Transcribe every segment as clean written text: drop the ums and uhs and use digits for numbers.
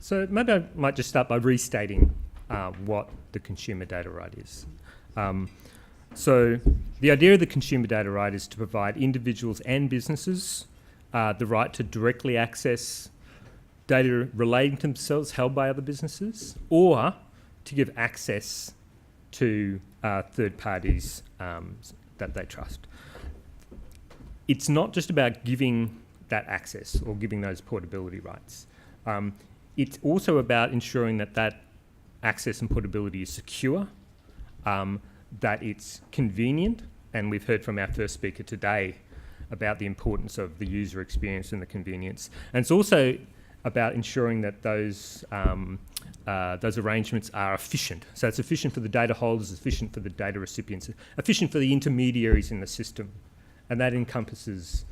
So maybe I might just start by restating what the consumer data right is. So the idea of the consumer data right is to provide individuals and businesses the right to directly access data relating to themselves held by other businesses, or to give access to third parties that they trust. It's not just about giving that access or giving those portability rights. It's also about ensuring that that access and portability is secure, that it's convenient, and we've heard from our first speaker today about the importance of the user experience and the convenience. And it's also about ensuring that those arrangements are efficient. So it's efficient for the data holders, efficient for the data recipients, efficient for the intermediaries in the system. And that encompasses,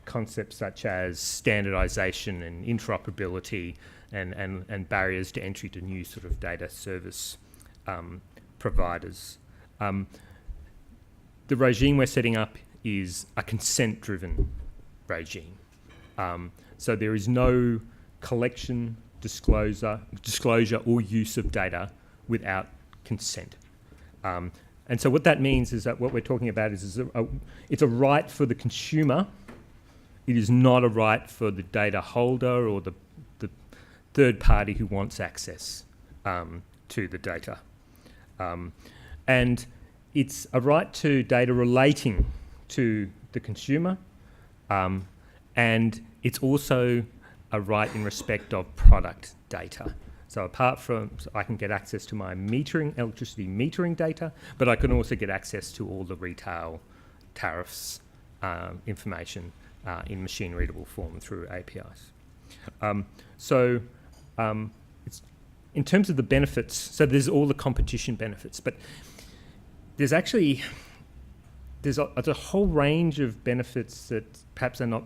concepts such as standardization and interoperability and barriers to entry to new sort of data service providers. The regime we're setting up is a consent-driven regime. So there is no collection, disclosure or use of data without consent. And so what that means is that what we're talking about is it's a right for the consumer. It is not a right for the data holder or the third party who wants access to the data. And it's a right to data relating to the consumer, and it's also a right in respect of product data. So apart from, I can get access to my electricity metering data, but I can also get access to all the retail tariffs information in machine readable form through APIs. It's, in terms of the benefits, so there's all the competition benefits, but there's a whole range of benefits that perhaps are not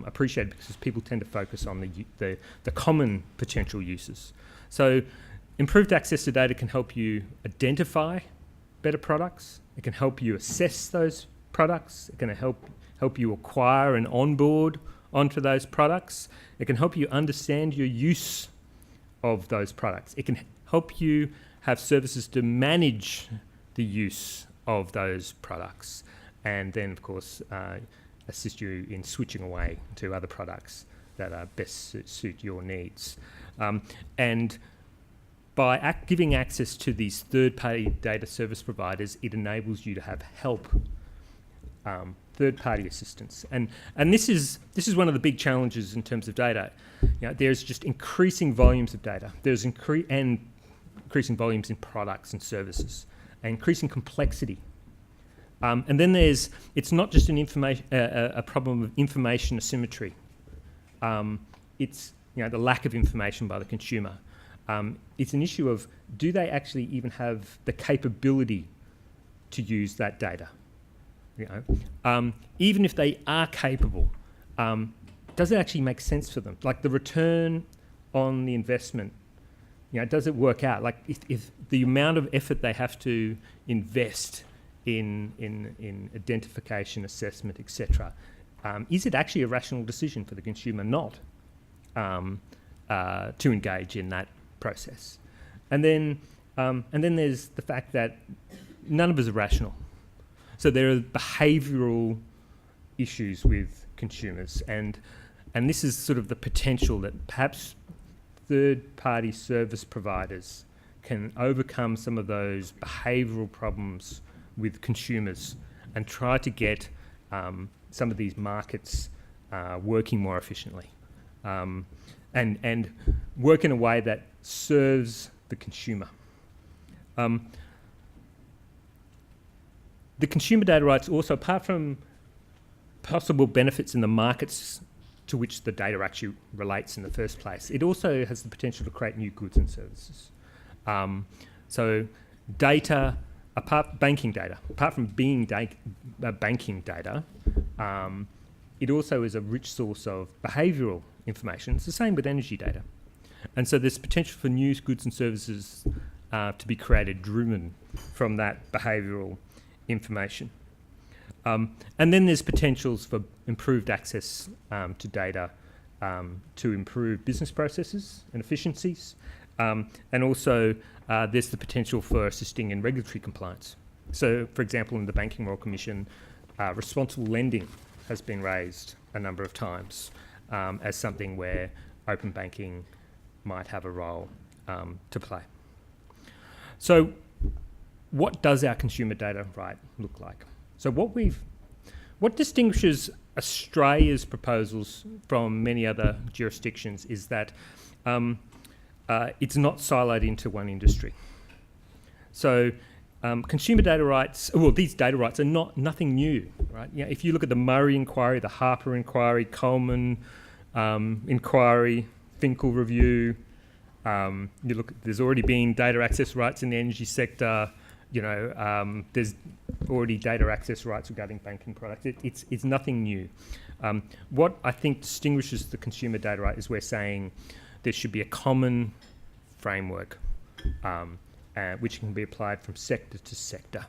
appreciated because people tend to focus on the common potential uses. So improved access to data can help you identify better products. It can help you assess those products. It can help you acquire and onboard onto those products. It can help you understand your use of those products. It can help you have services to manage the use of those products, and then, of course, assist you in switching away to other products that are best suit your needs. And by giving access to these third-party data service providers, it enables you to have help, third-party assistance. And this is one of the big challenges in terms of data. There's just increasing volumes of data. There's increasing volumes in products and services, and increasing complexity. And then it's not just a problem of information asymmetry. It's the lack of information by the consumer. It's an issue of, do they actually even have the capability to use that data? Even if they are capable, does it actually make sense for them? Like the return on the investment, does it work out? Like if the amount of effort they have to invest in identification, assessment, etc., is it actually a rational decision for the consumer not to engage in that process? And then there's the fact that none of us are rational. So there are behavioural issues with consumers, and this is sort of the potential that perhaps third-party service providers can overcome some of those behavioural problems with consumers and try to get some of these markets working more efficiently, and work in a way that serves the consumer. The consumer data rights also, apart from possible benefits in the markets to which the data actually relates in the first place, it also has the potential to create new goods and services. So data, banking data, apart from being banking data, it also is a rich source of behavioural information. It's the same with energy data. And so there's potential for new goods and services to be created driven from that behavioural information. And then there's potentials for improved access to data to improve business processes and efficiencies. And also, there's the potential for assisting in regulatory compliance. So, for example, in the Banking Royal Commission, responsible lending has been raised a number of times as something where open banking might have a role to play. So, what does our consumer data right look like? So, what distinguishes Australia's proposals from many other jurisdictions is that it's not siloed into one industry. So, consumer data rights, well, these data rights are nothing new, right? You know, if you look at the Murray inquiry, the Harper inquiry, Coleman inquiry, Finkel review, you look, there's already been data access rights in the energy sector. You know, there's already data access rights regarding banking products. It's nothing new. What I think distinguishes the consumer data right is we're saying there should be a common framework which can be applied from sector to sector.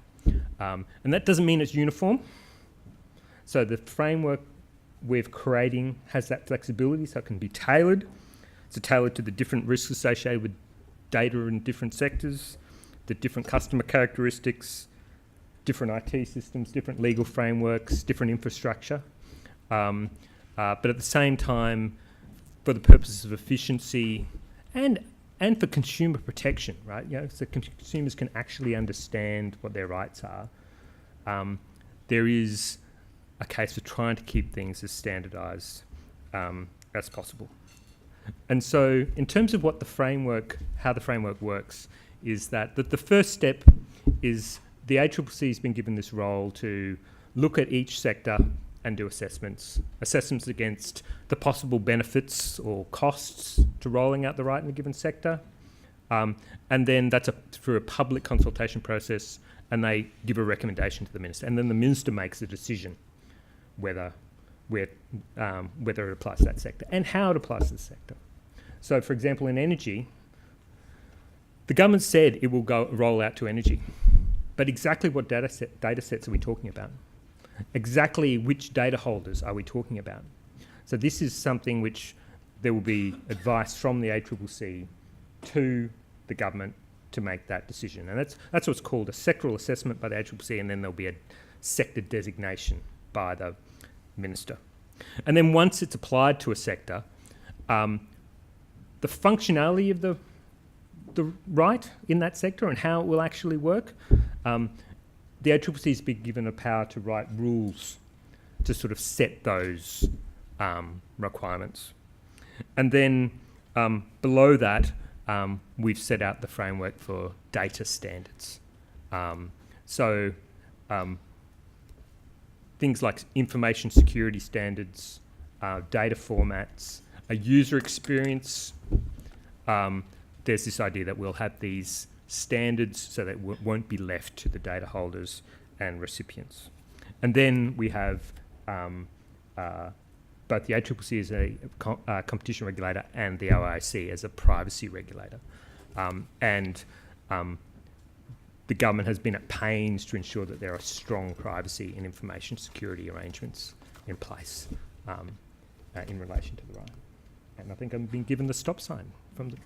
And that doesn't mean it's uniform. So the framework we're creating has that flexibility, so it can be tailored. It's tailored to the different risks associated with data in different sectors, the different customer characteristics, different IT systems, different legal frameworks, different infrastructure. But at the same time, for the purposes of efficiency and for consumer protection, right? You know, so consumers can actually understand what their rights are. There is a case for trying to keep things as standardised as possible. And so, in terms of what the framework, how the framework works, is that the first step is the ACCC has been given this role to look at each sector and do assessments against the possible benefits or costs to rolling out the right in a given sector. And then that's through a public consultation process, and they give a recommendation to the minister. And then the minister makes a decision whether it applies to that sector and how it applies to the sector. So, for example, in energy, the government said it will roll out to energy. But exactly what data sets are we talking about? Exactly which data holders are we talking about? So this is something which there will be advice from the ACCC to the government to make that decision. And that's what's called a sectoral assessment by the ACCC, and then there'll be a sector designation by the minister. And then once it's applied to a sector, the functionality of the right in that sector and how it will actually work, the ACCC has been given a power to write rules to sort of set those requirements. And then below that, we've set out the framework for data standards. Things like information security standards, data formats, a user experience. There's this idea that we'll have these standards so that won't be left to the data holders and recipients. And then we have both the ACCC as a competition regulator and the OIC as a privacy regulator. The government has been at pains to ensure that there are strong privacy and information security arrangements in place in relation to the right. And I think I've been given the stop sign from the